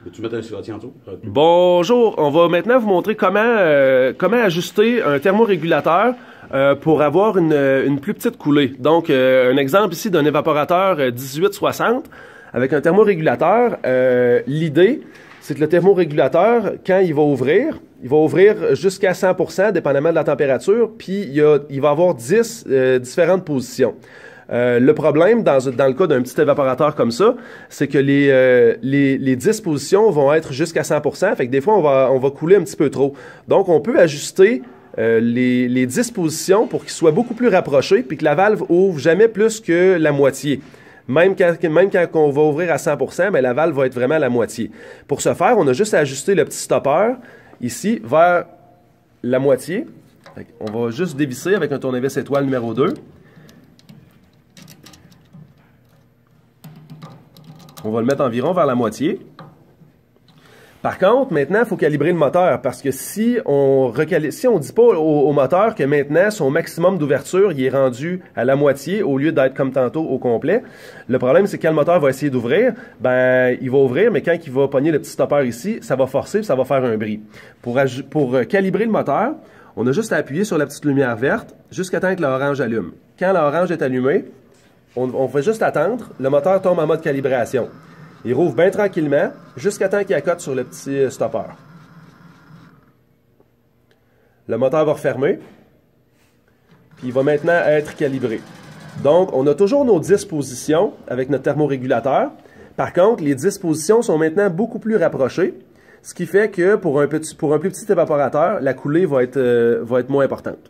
Peux-tu mettre un silotier en dessous? Bonjour, on va maintenant vous montrer comment ajuster un thermorégulateur pour avoir une plus petite coulée. Donc, un exemple ici d'un évaporateur 1860 avec un thermorégulateur. L'idée, c'est que le thermorégulateur, quand il va ouvrir jusqu'à 100%, dépendamment de la température, puis il va avoir 10 différentes positions. Le problème, dans le cas d'un petit évaporateur comme ça, c'est que les 10 positions vont être jusqu'à 100%, fait que des fois, on va couler un petit peu trop. Donc, on peut ajuster les 10 positions pour qu'ils soient beaucoup plus rapprochés, puis que la valve ouvre jamais plus que la moitié. Même quand on va ouvrir à 100%, ben, la valve va être vraiment à la moitié. Pour ce faire, on a juste à ajuster le petit stopper ici vers la moitié. On va juste dévisser avec un tournevis étoile numéro 2. On va le mettre environ vers la moitié. Par contre, maintenant, il faut calibrer le moteur parce que si on ne dit pas au moteur que maintenant, son maximum d'ouverture, il est rendu à la moitié au lieu d'être comme tantôt au complet, le problème, c'est que quand le moteur va essayer d'ouvrir, ben, il va ouvrir, mais quand il va pogner le petit stopper ici, ça va forcer et ça va faire un bruit. Pour calibrer le moteur, on a juste à appuyer sur la petite lumière verte jusqu'à temps que l'orange allume. Quand l'orange est allumée, on fait juste attendre, le moteur tombe en mode calibration. Il rouvre bien tranquillement jusqu'à temps qu'il accote sur le petit stopper. Le moteur va refermer, puis il va maintenant être calibré. Donc, on a toujours nos 10 positions avec notre thermorégulateur. Par contre, les 10 positions sont maintenant beaucoup plus rapprochées, ce qui fait que pour un plus petit évaporateur, la coulée va être moins importante.